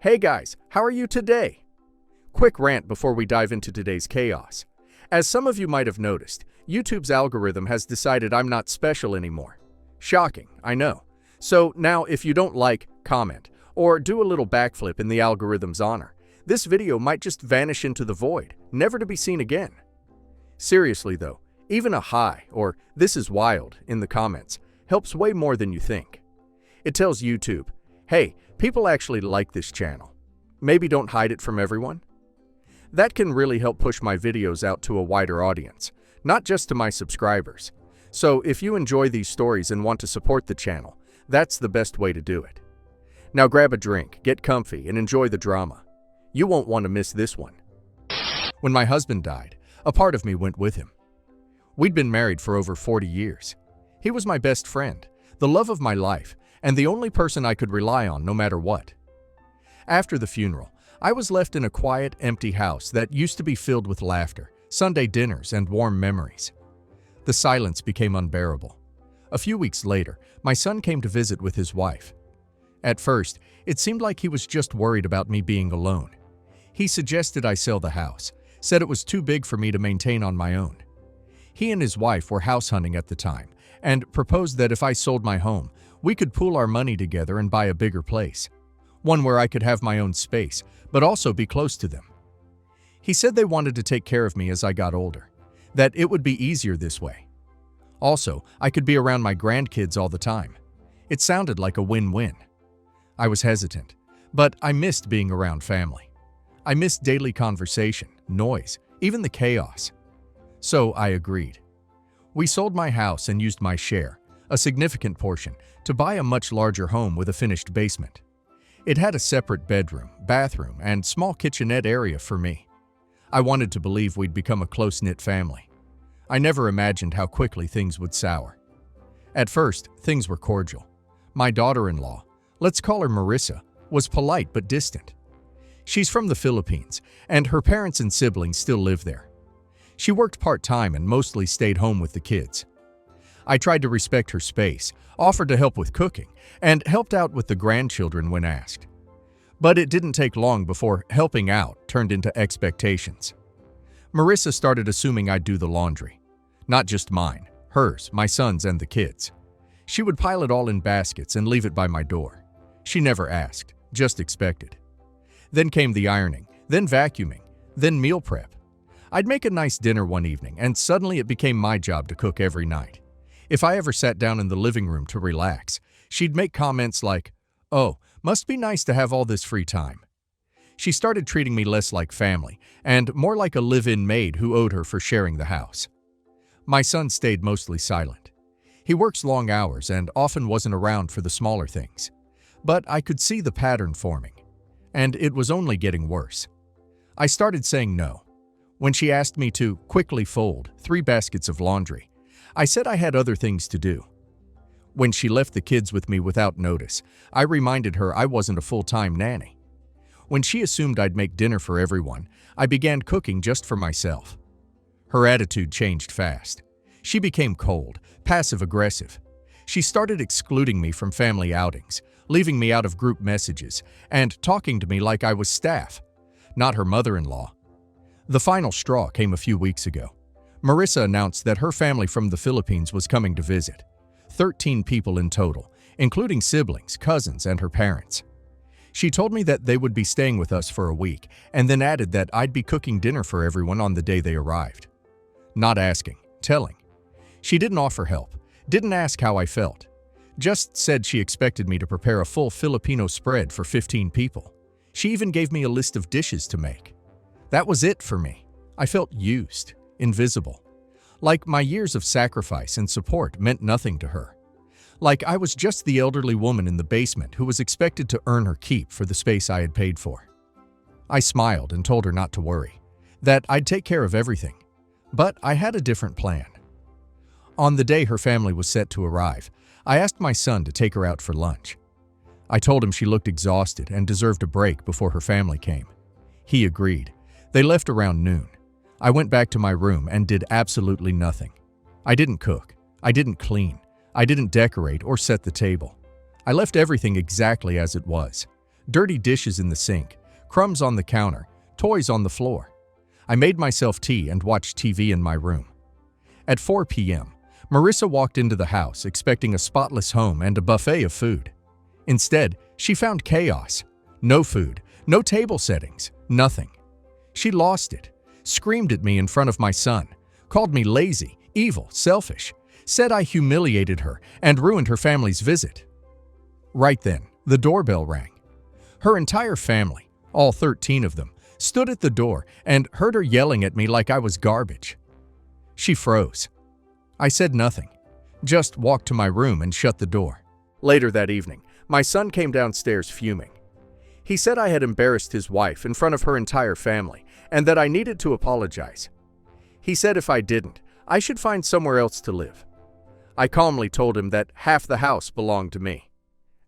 Hey guys, how are you today? Quick rant before we dive into today's chaos. As some of you might have noticed, YouTube's algorithm has decided I'm not special anymore. Shocking, I know. So now if you don't like, comment, or do a little backflip in the algorithm's honor, this video might just vanish into the void, never to be seen again. Seriously though, even a hi or "this is wild" in the comments helps way more than you think. It tells YouTube, hey, people actually like this channel. Maybe don't hide it from everyone. That can really help push my videos out to a wider audience, not just to my subscribers. So if you enjoy these stories and want to support the channel, that's the best way to do it. Now grab a drink, get comfy, and enjoy the drama. You won't want to miss this one. When my husband died, a part of me went with him. We'd been married for over 40 years. He was my best friend, the love of my life, and the only person I could rely on no matter what. After the funeral, I was left in a quiet, empty house that used to be filled with laughter, Sunday dinners, and warm memories. The silence became unbearable. A few weeks later, my son came to visit with his wife. At first, it seemed like he was just worried about me being alone. He suggested I sell the house, said it was too big for me to maintain on my own. He and his wife were house hunting at the time, and proposed that if I sold my home, we could pool our money together and buy a bigger place. One where I could have my own space, but also be close to them. He said they wanted to take care of me as I got older, that it would be easier this way. Also, I could be around my grandkids all the time. It sounded like a win-win. I was hesitant, but I missed being around family. I missed daily conversation, noise, even the chaos. So I agreed. We sold my house and used my share, a significant portion, to buy a much larger home with a finished basement. It had a separate bedroom, bathroom, and small kitchenette area for me. I wanted to believe we'd become a close-knit family. I never imagined how quickly things would sour. At first, things were cordial. My daughter-in-law, let's call her Marissa, was polite but distant. She's from the Philippines, and her parents and siblings still live there. She worked part-time and mostly stayed home with the kids. I tried to respect her space, offered to help with cooking, and helped out with the grandchildren when asked. But it didn't take long before helping out turned into expectations. Marissa started assuming I'd do the laundry. Not just mine, hers, my son's, and the kids. She would pile it all in baskets and leave it by my door. She never asked, just expected. Then came the ironing, then vacuuming, then meal prep. I'd make a nice dinner one evening, and suddenly it became my job to cook every night. If I ever sat down in the living room to relax, she'd make comments like, "Oh, must be nice to have all this free time." She started treating me less like family and more like a live-in maid who owed her for sharing the house. My son stayed mostly silent. He works long hours and often wasn't around for the smaller things. But I could see the pattern forming, and it was only getting worse. I started saying no. When she asked me to quickly fold 3 baskets of laundry, I said I had other things to do. When she left the kids with me without notice, I reminded her I wasn't a full-time nanny. When she assumed I'd make dinner for everyone, I began cooking just for myself. Her attitude changed fast. She became cold, passive-aggressive. She started excluding me from family outings, leaving me out of group messages, and talking to me like I was staff, not her mother-in-law. The final straw came a few weeks ago. Marissa announced that her family from the Philippines was coming to visit. 13 people in total, including siblings, cousins, and her parents. She told me that they would be staying with us for a week, and then added that I'd be cooking dinner for everyone on the day they arrived. Not asking, telling. She didn't offer help, didn't ask how I felt. Just said she expected me to prepare a full Filipino spread for 15 people. She even gave me a list of dishes to make. That was it for me. I felt used, invisible. Like my years of sacrifice and support meant nothing to her. Like I was just the elderly woman in the basement who was expected to earn her keep for the space I had paid for. I smiled and told her not to worry, that I'd take care of everything. But I had a different plan. On the day her family was set to arrive, I asked my son to take her out for lunch. I told him she looked exhausted and deserved a break before her family came. He agreed. They left around noon. I went back to my room and did absolutely nothing. I didn't cook. I didn't clean. I didn't decorate or set the table. I left everything exactly as it was. Dirty dishes in the sink, crumbs on the counter, toys on the floor. I made myself tea and watched TV in my room. At 4 p.m., Marissa walked into the house expecting a spotless home and a buffet of food. Instead, she found chaos. No food, no table settings, nothing. She lost it, screamed at me in front of my son, called me lazy, evil, selfish, said I humiliated her and ruined her family's visit. Right then, the doorbell rang. Her entire family, all 13 of them, stood at the door and heard her yelling at me like I was garbage. She froze. I said nothing, just walked to my room and shut the door. Later that evening, my son came downstairs fuming. He said I had embarrassed his wife in front of her entire family and that I needed to apologize. He said if I didn't, I should find somewhere else to live. I calmly told him that half the house belonged to me.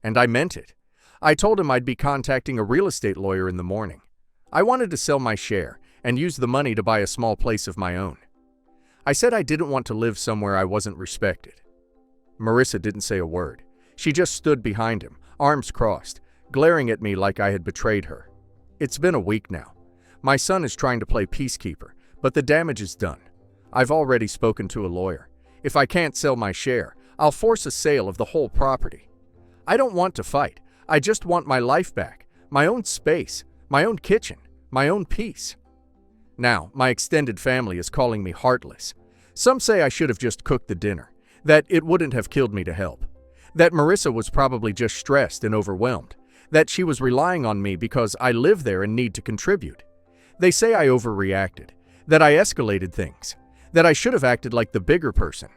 And I meant it. I told him I'd be contacting a real estate lawyer in the morning. I wanted to sell my share and use the money to buy a small place of my own. I said I didn't want to live somewhere I wasn't respected. Marissa didn't say a word. She just stood behind him, arms crossed, glaring at me like I had betrayed her. It's been a week now. My son is trying to play peacekeeper, but the damage is done. I've already spoken to a lawyer. If I can't sell my share, I'll force a sale of the whole property. I don't want to fight. I just want my life back, my own space, my own kitchen, my own peace. Now, my extended family is calling me heartless. Some say I should have just cooked the dinner, that it wouldn't have killed me to help, that Marissa was probably just stressed and overwhelmed, that she was relying on me because I live there and need to contribute. They say I overreacted, that I escalated things, that I should have acted like the bigger person.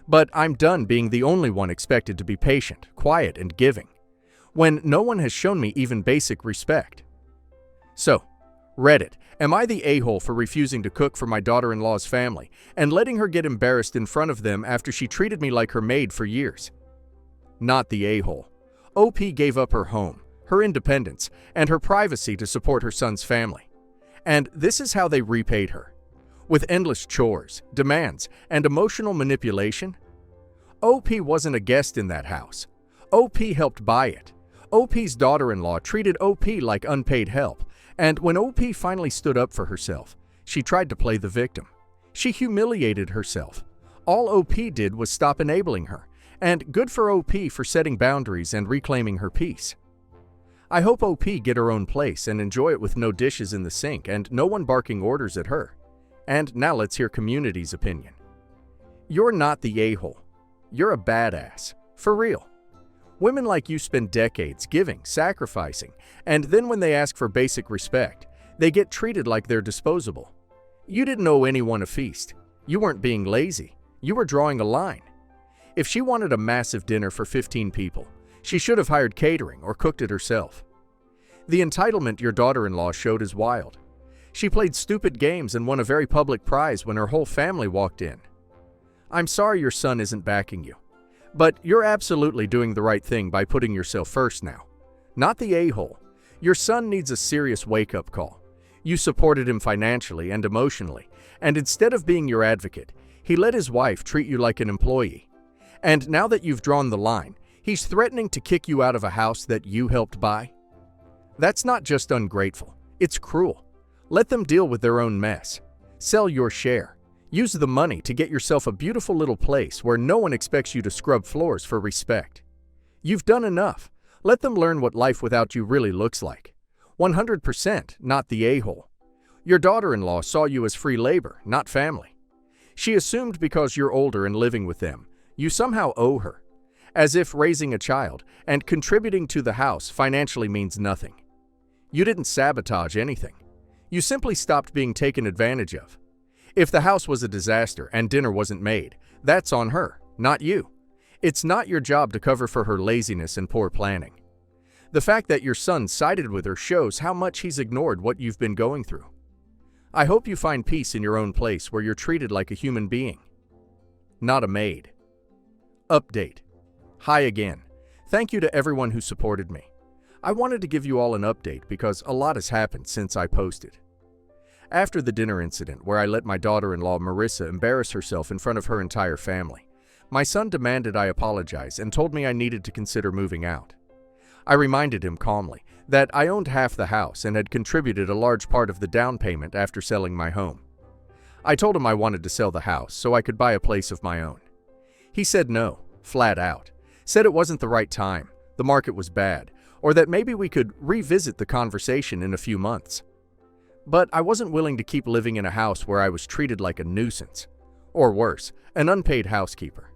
But I'm done being the only one expected to be patient, quiet, and giving, when no one has shown me even basic respect. So, Reddit, am I the a-hole for refusing to cook for my daughter-in-law's family and letting her get embarrassed in front of them after she treated me like her maid for years? Not the a-hole. OP gave up her home, her independence, and her privacy to support her son's family. And this is how they repaid her. With endless chores, demands, and emotional manipulation? OP wasn't a guest in that house. OP helped buy it. OP's daughter-in-law treated OP like unpaid help. And when OP finally stood up for herself, she tried to play the victim. She humiliated herself. All OP did was stop enabling her, and good for OP for setting boundaries and reclaiming her peace. I hope OP get her own place and enjoy it with no dishes in the sink and no one barking orders at her. And now let's hear community's opinion. You're not the a-hole. You're a badass. For real. Women like you spend decades giving, sacrificing, and then when they ask for basic respect, they get treated like they're disposable. You didn't owe anyone a feast. You weren't being lazy. You were drawing a line. If she wanted a massive dinner for 15 people, she should have hired catering or cooked it herself. The entitlement your daughter-in-law showed is wild. She played stupid games and won a very public prize when her whole family walked in. I'm sorry your son isn't backing you. But you're absolutely doing the right thing by putting yourself first now. Not the a-hole. Your son needs a serious wake-up call. You supported him financially and emotionally, and instead of being your advocate, he let his wife treat you like an employee. And now that you've drawn the line, he's threatening to kick you out of a house that you helped buy. That's not just ungrateful, it's cruel. Let them deal with their own mess. Sell your share. Use the money to get yourself a beautiful little place where no one expects you to scrub floors for respect. You've done enough. Let them learn what life without you really looks like. 100% not the a-hole. Your daughter-in-law saw you as free labor, not family. She assumed because you're older and living with them, you somehow owe her. As if raising a child and contributing to the house financially means nothing. You didn't sabotage anything. You simply stopped being taken advantage of. If the house was a disaster and dinner wasn't made, that's on her, not you. It's not your job to cover for her laziness and poor planning. The fact that your son sided with her shows how much he's ignored what you've been going through. I hope you find peace in your own place where you're treated like a human being, not a maid. Update. Hi again. Thank you to everyone who supported me. I wanted to give you all an update because a lot has happened since I posted. After the dinner incident where I let my daughter-in-law Marissa embarrass herself in front of her entire family, my son demanded I apologize and told me I needed to consider moving out. I reminded him calmly that I owned half the house and had contributed a large part of the down payment after selling my home. I told him I wanted to sell the house so I could buy a place of my own. He said no, flat out, said it wasn't the right time, the market was bad, or that maybe we could revisit the conversation in a few months. But I wasn't willing to keep living in a house where I was treated like a nuisance, or worse, an unpaid housekeeper.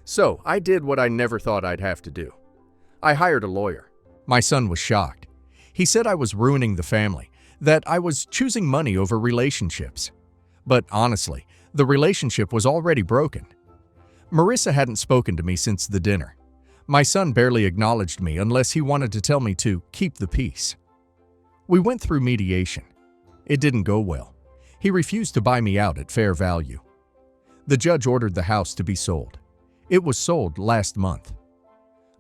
So I did what I never thought I'd have to do. I hired a lawyer. My son was shocked. He said I was ruining the family, that I was choosing money over relationships. But honestly, the relationship was already broken. Marissa hadn't spoken to me since the dinner. My son barely acknowledged me unless he wanted to tell me to keep the peace. We went through mediation. It didn't go well. He refused to buy me out at fair value. The judge ordered the house to be sold. It was sold last month.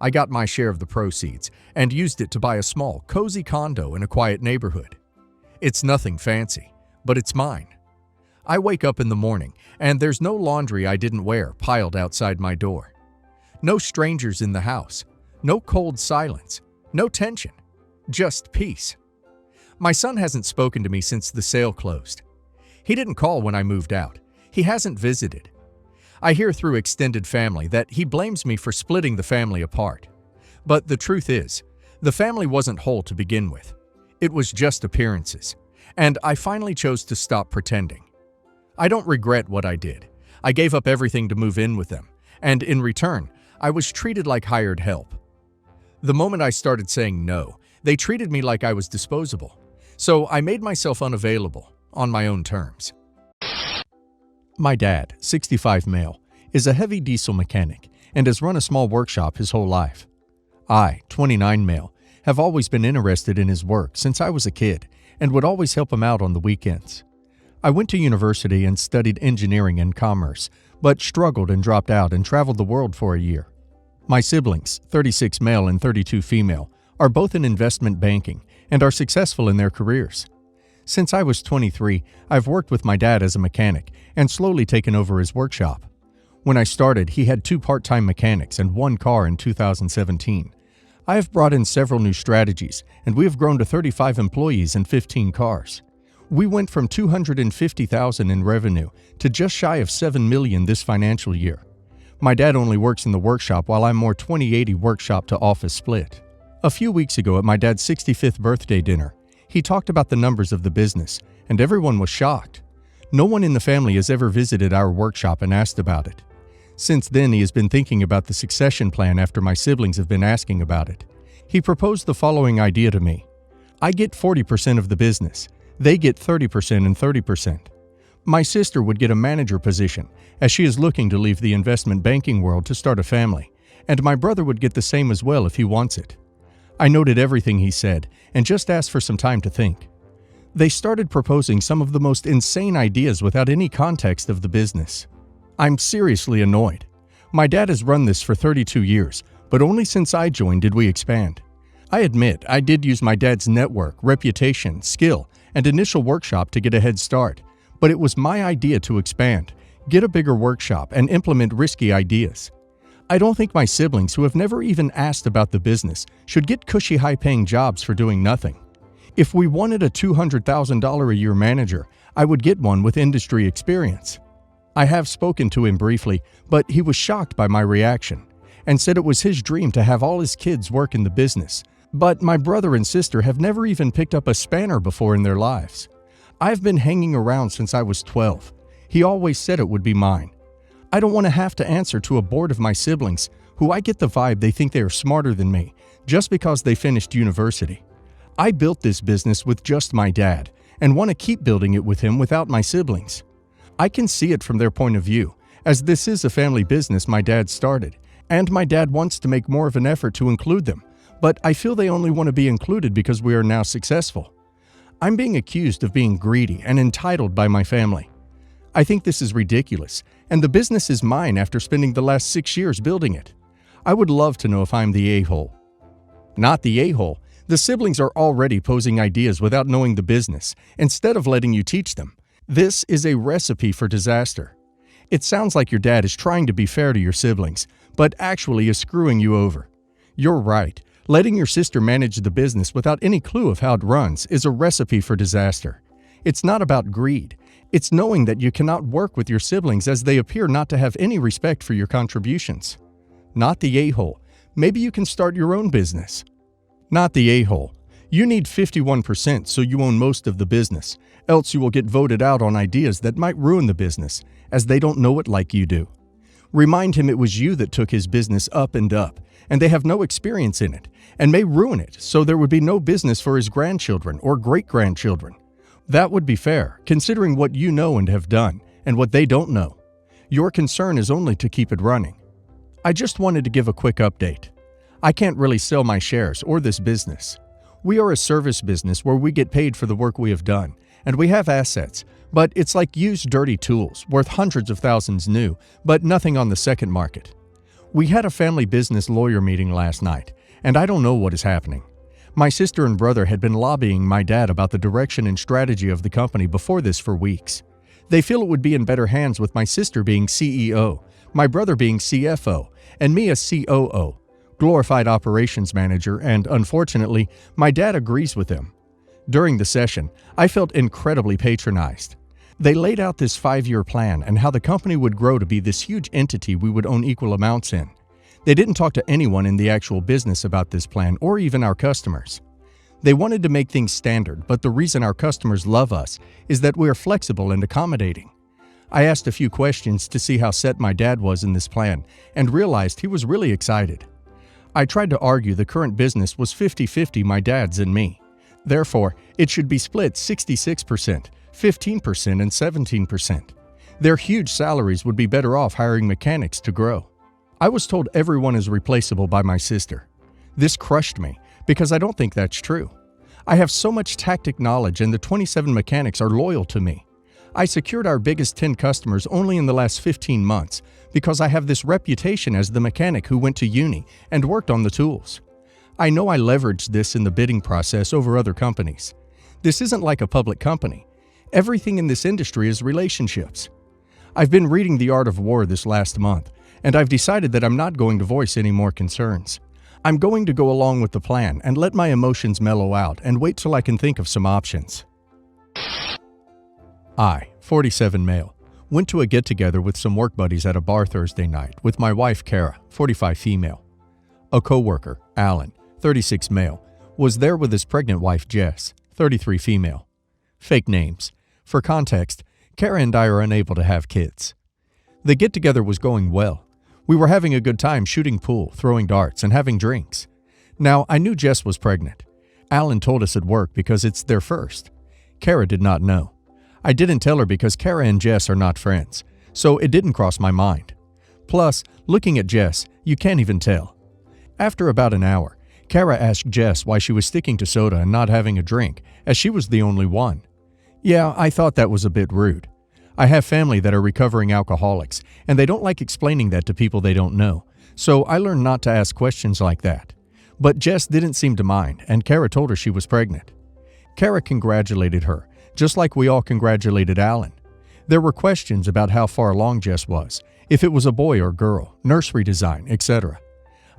I got my share of the proceeds and used it to buy a small, cozy condo in a quiet neighborhood. It's nothing fancy, but it's mine. I wake up in the morning and there's no laundry I didn't wear piled outside my door. No strangers in the house, no cold silence, no tension, just peace. My son hasn't spoken to me since the sale closed. He didn't call when I moved out. He hasn't visited. I hear through extended family that he blames me for splitting the family apart. But the truth is, the family wasn't whole to begin with. It was just appearances, and I finally chose to stop pretending. I don't regret what I did. I gave up everything to move in with them, and in return, I was treated like hired help. The moment I started saying no, they treated me like I was disposable. So I made myself unavailable, on my own terms. My dad, 65 male, is a heavy diesel mechanic and has run a small workshop his whole life. I, 29 male, have always been interested in his work since I was a kid and would always help him out on the weekends. I went to university and studied engineering and commerce, but struggled and dropped out and traveled the world for a year. My siblings, 36 male and 32 female, are both in investment banking and are successful in their careers. Since I was 23, I've worked with my dad as a mechanic and slowly taken over his workshop. When I started, he had 2 part-time mechanics and 1 car in 2017. I have brought in several new strategies, and we have grown to 35 employees and 15 cars. We went from $250,000 in revenue to just shy of $7 million this financial year. My dad only works in the workshop while I'm more 20/80 workshop to office split. A few weeks ago at my dad's 65th birthday dinner, he talked about the numbers of the business, and everyone was shocked. No one in the family has ever visited our workshop and asked about it. Since then, he has been thinking about the succession plan after my siblings have been asking about it. He proposed the following idea to me. I get 40% of the business. They get 30% and 30%. My sister would get a manager position, as she is looking to leave the investment banking world to start a family, and my brother would get the same as well if he wants it. I noted everything he said and just asked for some time to think. They started proposing some of the most insane ideas without any context of the business. I'm seriously annoyed. My dad has run this for 32 years, but only since I joined did we expand. I admit I did use my dad's network, reputation, skill, and initial workshop to get a head start, but it was my idea to expand, get a bigger workshop, and implement risky ideas. I don't think my siblings, who have never even asked about the business, should get cushy high-paying jobs for doing nothing. If we wanted a $200,000 a year manager, I would get one with industry experience. I have spoken to him briefly, but he was shocked by my reaction and said it was his dream to have all his kids work in the business. But my brother and sister have never even picked up a spanner before in their lives. I've been hanging around since I was 12. He always said it would be mine. I don't want to have to answer to a board of my siblings, who I get the vibe they think they are smarter than me, just because they finished university. I built this business with just my dad, and want to keep building it with him without my siblings. I can see it from their point of view, as this is a family business my dad started, and my dad wants to make more of an effort to include them, but I feel they only want to be included because we are now successful. I'm being accused of being greedy and entitled by my family. I think this is ridiculous, and the business is mine after spending the last 6 years building it. I would love to know if I'm the a-hole. Not the a-hole. The siblings are already posing ideas without knowing the business, instead of letting you teach them. This is a recipe for disaster. It sounds like your dad is trying to be fair to your siblings, but actually is screwing you over. You're right. Letting your sister manage the business without any clue of how it runs is a recipe for disaster. It's not about greed. It's knowing that you cannot work with your siblings as they appear not to have any respect for your contributions. Not the a-hole. Maybe you can start your own business. Not the a-hole. You need 51% so you own most of the business, else you will get voted out on ideas that might ruin the business, as they don't know it like you do. Remind him it was you that took his business up, and they have no experience in it, and may ruin it, so there would be no business for his grandchildren or great-grandchildren. That would be fair, considering what you know and have done, and what they don't know. Your concern is only to keep it running. I just wanted to give a quick update. I can't really sell my shares or this business. We are a service business where we get paid for the work we have done, and we have assets, but it's like used dirty tools, worth hundreds of thousands new, but nothing on the second market. We had a family business lawyer meeting last night, and I don't know what is happening. My sister and brother had been lobbying my dad about the direction and strategy of the company before this for weeks. They feel it would be in better hands with my sister being CEO, my brother being CFO, and me as COO, glorified operations manager, and unfortunately, my dad agrees with them. During the session, I felt incredibly patronized. They laid out this 5-year plan and how the company would grow to be this huge entity we would own equal amounts in. They didn't talk to anyone in the actual business about this plan or even our customers. They wanted to make things standard, but the reason our customers love us is that we are flexible and accommodating. I asked a few questions to see how set my dad was in this plan and realized he was really excited. I tried to argue the current business was 50-50 my dad's and me. Therefore, it should be split 66%, 15% and 17%. Their huge salaries would be better off hiring mechanics to grow. I was told everyone is replaceable by my sister. This crushed me because I don't think that's true. I have so much tactic knowledge and the 27 mechanics are loyal to me. I secured our biggest 10 customers only in the last 15 months because I have this reputation as the mechanic who went to uni and worked on the tools. I know I leveraged this in the bidding process over other companies. This isn't like a public company. Everything in this industry is relationships. I've been reading The Art of War this last month, and I've decided that I'm not going to voice any more concerns. I'm going to go along with the plan and let my emotions mellow out and wait till I can think of some options. I, 47 male, went to a get-together with some work buddies at a bar Thursday night with my wife Kara, 45 female. A co-worker, Alan, 36 male, was there with his pregnant wife Jess, 33 female. Fake names. For context, Kara and I are unable to have kids. The get-together was going well. We were having a good time shooting pool, throwing darts, and having drinks. Now, I knew Jess was pregnant. Alan told us at work because it's their first. Kara did not know. I didn't tell her because Kara and Jess are not friends, so it didn't cross my mind. Plus, looking at Jess, you can't even tell. After about an hour, Kara asked Jess why she was sticking to soda and not having a drink, as she was the only one. Yeah, I thought that was a bit rude. I have family that are recovering alcoholics, and they don't like explaining that to people they don't know, so I learned not to ask questions like that. But Jess didn't seem to mind, and Kara told her she was pregnant. Kara congratulated her, just like we all congratulated Alan. There were questions about how far along Jess was, if it was a boy or girl, nursery design, etc.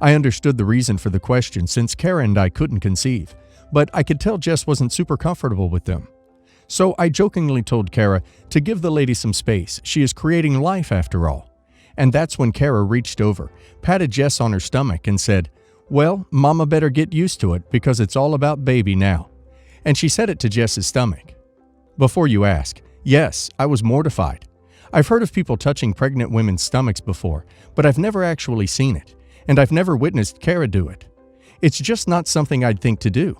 I understood the reason for the question since Kara and I couldn't conceive, but I could tell Jess wasn't super comfortable with them. So I jokingly told Kara to give the lady some space, she is creating life after all. And that's when Kara reached over, patted Jess on her stomach and said, "Well, Mama better get used to it because it's all about baby now." And she said it to Jess's stomach. Before you ask, yes, I was mortified. I've heard of people touching pregnant women's stomachs before, but I've never actually seen it, and I've never witnessed Kara do it. It's just not something I'd think to do.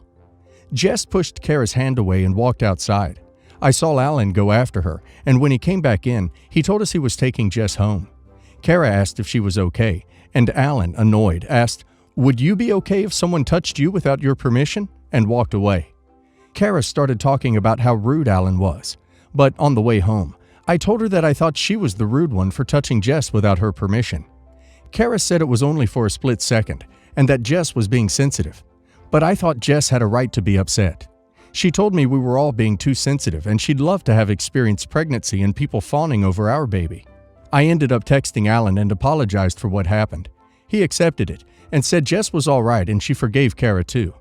Jess pushed Kara's hand away and walked outside. I saw Alan go after her, and when he came back in, he told us he was taking Jess home. Kara asked if she was okay, and Alan, annoyed, asked, "Would you be okay if someone touched you without your permission?" and walked away. Kara started talking about how rude Alan was, but on the way home, I told her that I thought she was the rude one for touching Jess without her permission. Kara said it was only for a split second, and that Jess was being sensitive. But I thought Jess had a right to be upset. She told me we were all being too sensitive and she'd love to have experienced pregnancy and people fawning over our baby. I ended up texting Alan and apologized for what happened. He accepted it, and said Jess was alright and she forgave Kara too.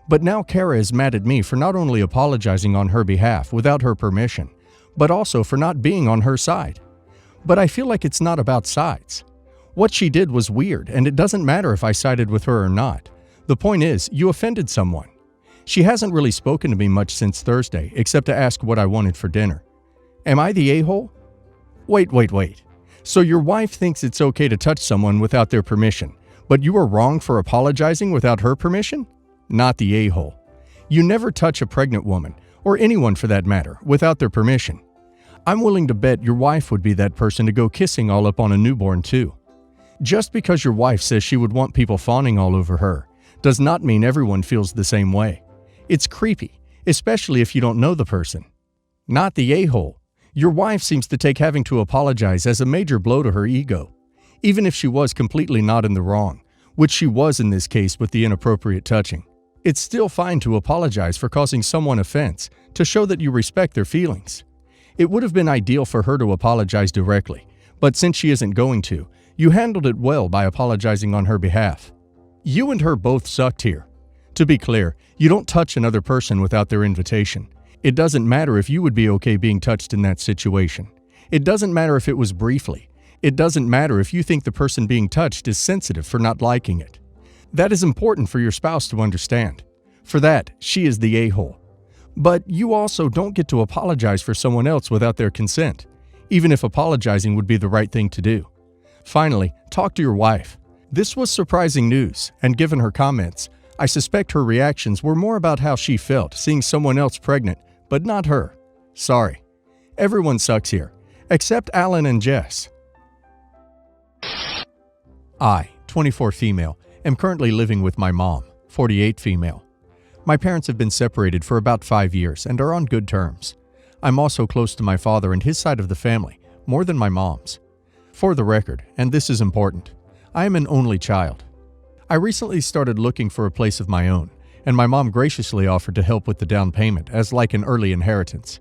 But now Kara is mad at me for not only apologizing on her behalf without her permission, but also for not being on her side. But I feel like it's not about sides. What she did was weird, and it doesn't matter if I sided with her or not. The point is, you offended someone. She hasn't really spoken to me much since Thursday, except to ask what I wanted for dinner. Am I the a-hole? Wait. So your wife thinks it's okay to touch someone without their permission, but you are wrong for apologizing without her permission? Not the a-hole. You never touch a pregnant woman, or anyone for that matter, without their permission. I'm willing to bet your wife would be that person to go kissing all up on a newborn too. Just because your wife says she would want people fawning all over her, does not mean everyone feels the same way. It's creepy, especially if you don't know the person. Not the a-hole. Your wife seems to take having to apologize as a major blow to her ego, even if she was completely not in the wrong, which she was in this case with the inappropriate touching. It's still fine to apologize for causing someone offense to show that you respect their feelings. It would have been ideal for her to apologize directly, but since she isn't going to, you handled it well by apologizing on her behalf. You and her both sucked here. To be clear, you don't touch another person without their invitation. It doesn't matter if you would be okay being touched in that situation. It doesn't matter if it was briefly. It doesn't matter if you think the person being touched is sensitive for not liking it. That is important for your spouse to understand. For that, she is the a-hole. But you also don't get to apologize for someone else without their consent, even if apologizing would be the right thing to do. Finally, talk to your wife. This was surprising news, and given her comments, I suspect her reactions were more about how she felt seeing someone else pregnant, but not her. Sorry. Everyone sucks here, except Alan and Jess. I, 24 female, am currently living with my mom, 48 female. My parents have been separated for about 5 years and are on good terms. I'm also close to my father and his side of the family, more than my mom's. For the record, and this is important, I am an only child. I recently started looking for a place of my own, and my mom graciously offered to help with the down payment as like an early inheritance.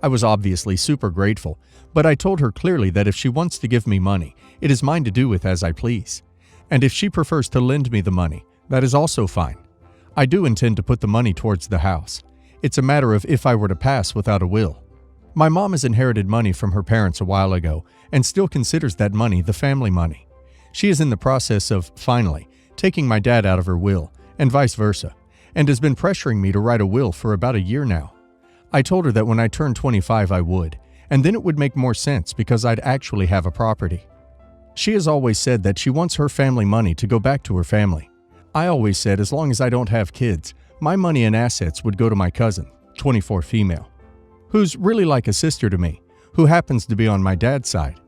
I was obviously super grateful, but I told her clearly that if she wants to give me money, it is mine to do with as I please. And if she prefers to lend me the money, that is also fine. I do intend to put the money towards the house. It's a matter of if I were to pass without a will. My mom has inherited money from her parents a while ago and still considers that money the family money. She is in the process of, finally, taking my dad out of her will, and vice versa, and has been pressuring me to write a will for about a year now. I told her that when I turned 25 I would, and then it would make more sense because I'd actually have a property. She has always said that she wants her family money to go back to her family. I always said as long as I don't have kids, my money and assets would go to my cousin, 24 female, who's really like a sister to me, who happens to be on my dad's side.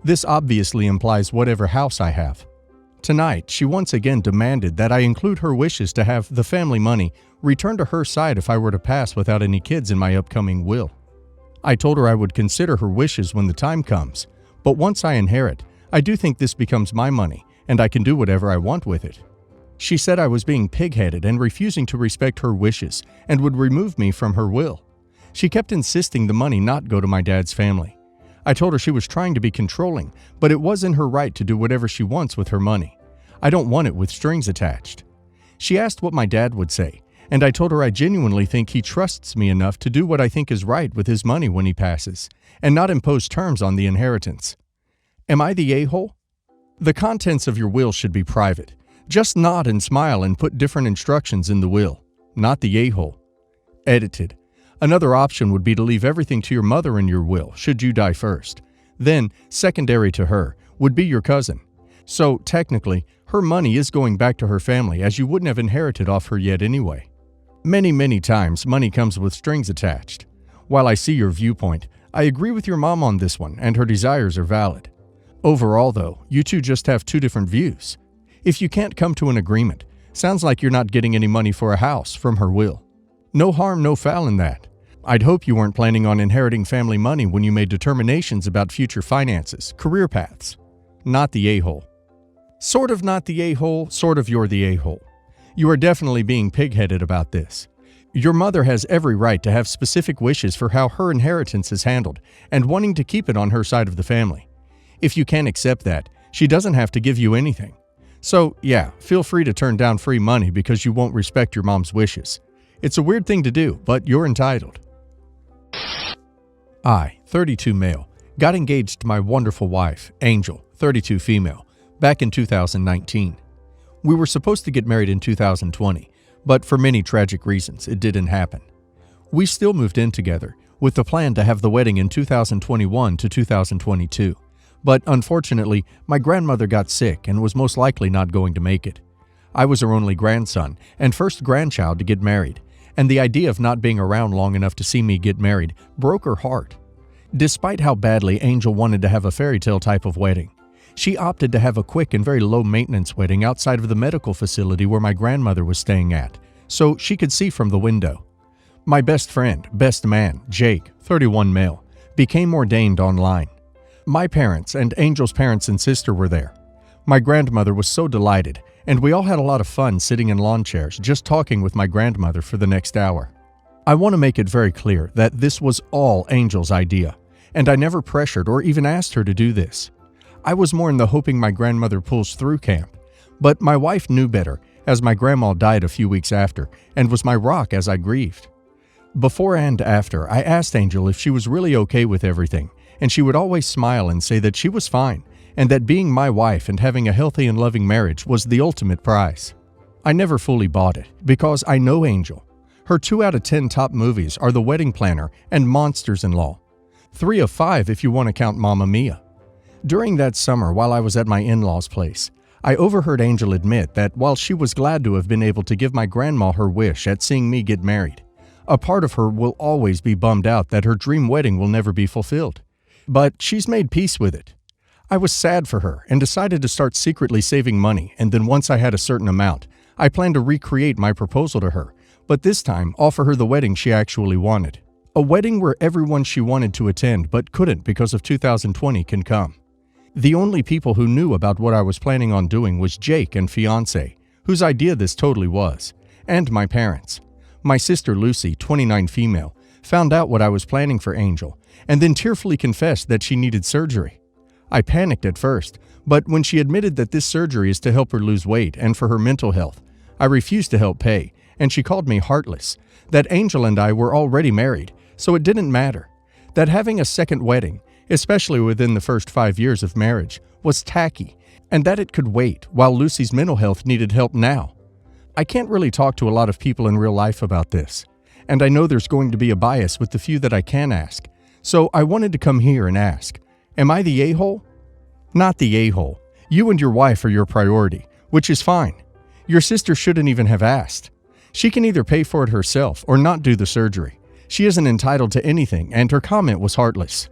This obviously implies whatever house I have. Tonight, she once again demanded that I include her wishes to have the family money returned to her side if I were to pass without any kids in my upcoming will. I told her I would consider her wishes when the time comes, but once I inherit, I do think this becomes my money, and I can do whatever I want with it. She said I was being pig-headed and refusing to respect her wishes and would remove me from her will. She kept insisting the money not go to my dad's family. I told her she was trying to be controlling, but it was in her right to do whatever she wants with her money. I don't want it with strings attached. She asked what my dad would say, and I told her I genuinely think he trusts me enough to do what I think is right with his money when he passes, and not impose terms on the inheritance. Am I the a-hole? The contents of your will should be private. Just nod and smile and put different instructions in the will, not the a-hole. Edited. Another option would be to leave everything to your mother in your will, should you die first. Then, secondary to her, would be your cousin. So, technically, her money is going back to her family as you wouldn't have inherited off her yet anyway. Many times, money comes with strings attached. While I see your viewpoint, I agree with your mom on this one and her desires are valid. Overall though, you two just have two different views. If you can't come to an agreement, sounds like you're not getting any money for a house from her will. No harm, no foul in that. I'd hope you weren't planning on inheriting family money when you made determinations about future finances, career paths. Not the a-hole. Sort of not the a-hole, sort of you're the a-hole. You are definitely being pig-headed about this. Your mother has every right to have specific wishes for how her inheritance is handled and wanting to keep it on her side of the family. If you can't accept that, she doesn't have to give you anything. So, yeah, feel free to turn down free money because you won't respect your mom's wishes. It's a weird thing to do, but you're entitled. I, 32 male, got engaged to my wonderful wife, Angel, 32 female, back in 2019. We were supposed to get married in 2020, but for many tragic reasons, it didn't happen. We still moved in together, with the plan to have the wedding in 2021 to 2022. But unfortunately, my grandmother got sick and was most likely not going to make it. I was her only grandson and first grandchild to get married, and the idea of not being around long enough to see me get married broke her heart. Despite how badly Angel wanted to have a fairy tale type of wedding, she opted to have a quick and very low-maintenance wedding outside of the medical facility where my grandmother was staying at, so she could see from the window. My best friend, best man, Jake, 31 male, became ordained online. My parents and Angel's parents and sister were there. My grandmother was so delighted, and we all had a lot of fun sitting in lawn chairs just talking with my grandmother for the next hour. I want to make it very clear that this was all Angel's idea, and I never pressured or even asked her to do this. I was more in the hoping my grandmother pulls through camp, but my wife knew better, as my grandma died a few weeks after and was my rock as I grieved. Before and after, I asked Angel if she was really okay with everything, and she would always smile and say that she was fine, and that being my wife and having a healthy and loving marriage was the ultimate prize. I never fully bought it, because I know Angel. Her 2 out of 10 top movies are The Wedding Planner and Monsters-in-Law. 3 of 5 if you want to count Mamma Mia. During that summer, while I was at my in-laws' place, I overheard Angel admit that while she was glad to have been able to give my grandma her wish at seeing me get married, a part of her will always be bummed out that her dream wedding will never be fulfilled. But she's made peace with it. I was sad for her and decided to start secretly saving money, and then once I had a certain amount, I planned to recreate my proposal to her, but this time offer her the wedding she actually wanted. A wedding where everyone she wanted to attend but couldn't because of 2020 can come. The only people who knew about what I was planning on doing was Jake and fiancé, whose idea this totally was, and my parents. My sister Lucy, 29 female, found out what I was planning for Angel, and then tearfully confessed that she needed surgery. I panicked at first, but when she admitted that this surgery is to help her lose weight and for her mental health, I refused to help pay, and she called me heartless, that Angel and I were already married, so it didn't matter, that having a second wedding, especially within the first 5 years of marriage, was tacky, and that it could wait while Lucy's mental health needed help now. I can't really talk to a lot of people in real life about this, and I know there's going to be a bias with the few that I can ask, so I wanted to come here and ask, am I the a-hole? Not the a-hole. You and your wife are your priority, which is fine. Your sister shouldn't even have asked. She can either pay for it herself or not do the surgery. She isn't entitled to anything, and her comment was heartless.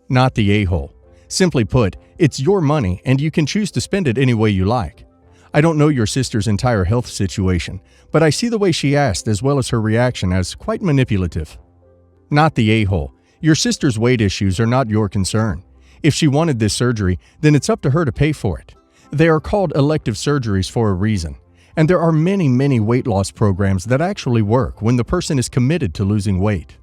Not the a-hole. Simply put, it's your money and you can choose to spend it any way you like. I don't know your sister's entire health situation, but I see the way she asked as well as her reaction as quite manipulative. Not the a-hole. Your sister's weight issues are not your concern. If she wanted this surgery, then it's up to her to pay for it. They are called elective surgeries for a reason, and there are many weight loss programs that actually work when the person is committed to losing weight.